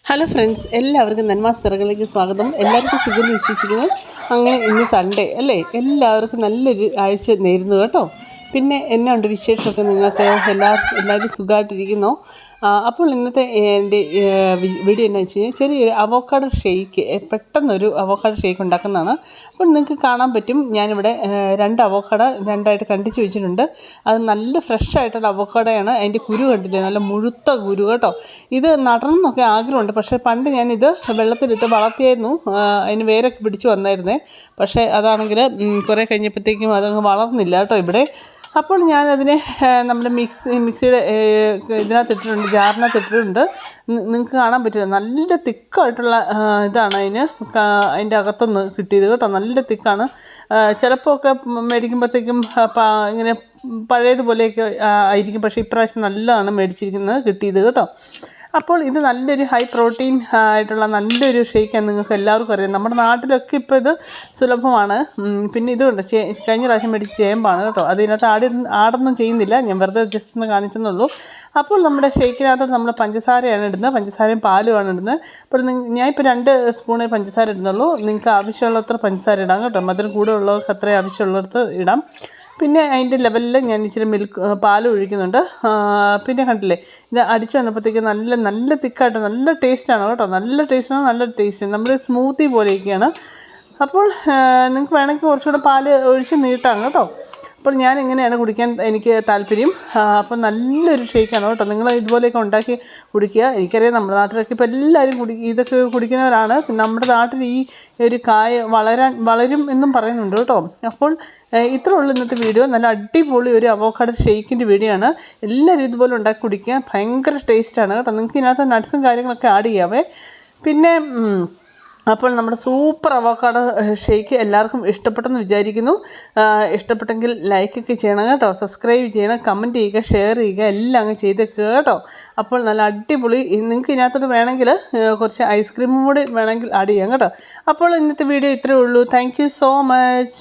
Hello friends, എല്ലാവർക്കും നന്മാസ് തിറകളിലേക്ക് സ്വാഗതം. എല്ലാവർക്കും സുഖം വിശ്വസിക്കുന്നു. അങ്ങനെ ഇന്ന് സൺഡേ അല്ലേ, എല്ലാവർക്കും നല്ലൊരു ആഴ്ച നേരുന്നു കേട്ടോ. പിന്നെ എന്നാ ഉണ്ട് വിശേഷമൊക്കെ? നിങ്ങൾക്ക് എല്ലാവരും സുഖമായിട്ടിരിക്കുന്നോ? അപ്പോൾ ഇന്നത്തെ എൻ്റെ വീഡിയോ എന്നാ വെച്ച് കഴിഞ്ഞാൽ ചെറിയൊരു അവോക്കാഡോ ഷേക്ക്, പെട്ടെന്നൊരു അവോക്കാഡോ ഷേക്ക് ഉണ്ടാക്കുന്നതാണ്. അപ്പോൾ നിങ്ങൾക്ക് കാണാൻ പറ്റും, ഞാനിവിടെ 2 അവോക്കാഡോ രണ്ടായിട്ട് കണ്ടിച്ച് വെച്ചിട്ടുണ്ട്. അത് നല്ല ഫ്രഷ് ആയിട്ടുള്ള അവോക്കാഡോയാണ്. അതിൻ്റെ കുരു കണ്ടില്ലേ, നല്ല മുഴുത്ത കുരു കേട്ടോ. ഇത് നടണമെന്നൊക്കെ ആഗ്രഹമുണ്ട്, പക്ഷേ പണ്ട് ഞാനിത് വെള്ളത്തിലിട്ട് വളർത്തിയായിരുന്നു. അതിന് വേരൊക്കെ പിടിച്ച് വന്നായിരുന്നേ. പക്ഷേ അതാണെങ്കിൽ കുറേ കഴിഞ്ഞപ്പോഴത്തേക്കും അതങ്ങ് വളർന്നില്ല കേട്ടോ ഇവിടെ. അപ്പോൾ ഞാനതിനെ നമ്മുടെ മിക്സിയുടെ ഇതിനകത്തിട്ടിട്ടുണ്ട്, ജാറിനകത്തിട്ടിട്ടുണ്ട്. നിങ്ങൾക്ക് കാണാൻ പറ്റില്ല, നല്ല തിക്കായിട്ടുള്ള ഇതാണ് അതിൻ്റെ അകത്തുനിന്ന് കിട്ടിയത് കേട്ടോ. നല്ല തിക്കാണ്. ചിലപ്പോൾ ഒക്കെ മേടിക്കുമ്പോഴത്തേക്കും ഇങ്ങനെ പഴയതുപോലെയൊക്കെ ആയിരിക്കും, പക്ഷേ ഇപ്രാവശ്യം നല്ലതാണ് മേടിച്ചിരിക്കുന്നത് കിട്ടിയത് കേട്ടോ. അപ്പോൾ ഇത് നല്ലൊരു ഹൈ പ്രോട്ടീൻ ആയിട്ടുള്ള നല്ലൊരു ഷേക്കാണ്. നിങ്ങൾക്ക് എല്ലാവർക്കും അറിയാം, നമ്മുടെ നാട്ടിലൊക്കെ ഇപ്പോൾ ഇത് സുലഭമാണ്. പിന്നെ ഇതുണ്ട്, കഴിഞ്ഞ പ്രാവശ്യം മേടിച്ച ചേമ്പാണ് കേട്ടോ. അതിനകത്ത് ആടൊന്നും ചെയ്യുന്നില്ല, ഞാൻ വെറുതെ ജസ്റ്റ് ഒന്ന് കാണിച്ചെന്നുള്ളൂ. അപ്പോൾ നമ്മുടെ ഷേക്കിനകത്തോട്ട് നമ്മൾ പഞ്ചസാരയാണ് ഇടുന്നത്, പഞ്ചസാരയും പാലുമാണ് ഇടുന്നത്. അപ്പോൾ ഞാനിപ്പോൾ 2 സ്പൂണേ പഞ്ചസാര ഇടുന്നുള്ളൂ. നിങ്ങൾക്ക് ആവശ്യമുള്ളത്ര പഞ്ചസാര ഇടാം കേട്ടോ. മധുരം കൂടെ ഉള്ളവർക്ക് അത്രയും ആവശ്യമുള്ളിടത്ത് ഇടാം. പിന്നെ അതിൻ്റെ ലെവലിൽ ഞാൻ ഇച്ചിരി പാൽ ഒഴിക്കുന്നുണ്ട്. പിന്നെ കണ്ടില്ലേ, ഇത് അടിച്ച് വന്നപ്പോഴത്തേക്ക് നല്ല തിക്കായിട്ട് നല്ല ടേസ്റ്റാണ് കേട്ടോ. നല്ല ടേസ്റ്റ്, നമ്മൾ സ്മൂത്തി പോലെയൊക്കെയാണ്. അപ്പോൾ നിങ്ങൾക്ക് വേണമെങ്കിൽ കുറച്ചുകൂടെ പാൽ ഒഴിച്ച് നീട്ടാം കേട്ടോ. അപ്പോൾ ഞാൻ ഇങ്ങനെയാണ് കുടിക്കാൻ എനിക്ക് താല്പര്യം. അപ്പോൾ നല്ലൊരു ഷേക്കാണ് കേട്ടോ. നിങ്ങൾ ഇതുപോലെയൊക്കെ ഉണ്ടാക്കി കുടിക്കുക. എനിക്കറിയാം, നമ്മുടെ നാട്ടിലൊക്കെ ഇപ്പോൾ എല്ലാവരും ഇതൊക്കെ കുടിക്കുന്നവരാണ്. നമ്മുടെ നാട്ടിൽ ഈ ഒരു കായ വളരും എന്നും പറയുന്നുണ്ട് കേട്ടോ. അപ്പോൾ ഇത്രേ ഉള്ളൂ ഇന്നത്തെ വീഡിയോ. നല്ല അടിപൊളി ഒരു അവോക്കാഡോ ഷേക്കിൻ്റെ വീഡിയോ ആണ്. എല്ലാവരും ഇതുപോലെ ഉണ്ടാക്കി കുടിക്കുക, ഭയങ്കര ടേസ്റ്റാണ് കേട്ടോ. നിങ്ങൾക്ക് ഇതിനകത്ത് നട്ട്സും കാര്യങ്ങളൊക്കെ ആഡ് ചെയ്യാവേ. പിന്നെ അപ്പോൾ നമ്മുടെ സൂപ്പർ അവോക്കാഡോ ഷേക്ക് എല്ലാവർക്കും ഇഷ്ടപ്പെട്ടെന്ന് വിചാരിക്കുന്നു. ഇഷ്ടപ്പെട്ടെങ്കിൽ ലൈക്കൊക്കെ ചെയ്യണം കേട്ടോ, സബ്സ്ക്രൈബ് ചെയ്യണം, കമൻറ്റ് ചെയ്യുക, ഷെയർ ചെയ്യുക, എല്ലാം അങ്ങ് ചെയ്തേക്കുക കേട്ടോ. അപ്പോൾ നല്ല അടിപൊളി. നിങ്ങൾക്ക് ഇതിനകത്തോട്ട് വേണമെങ്കിൽ കുറച്ച് ഐസ്ക്രീമും കൂടി വേണമെങ്കിൽ ആഡ് ചെയ്യാം കേട്ടോ. അപ്പോൾ ഇന്നത്തെ വീഡിയോ ഇത്രയേ ഉള്ളൂ. Thank you so much.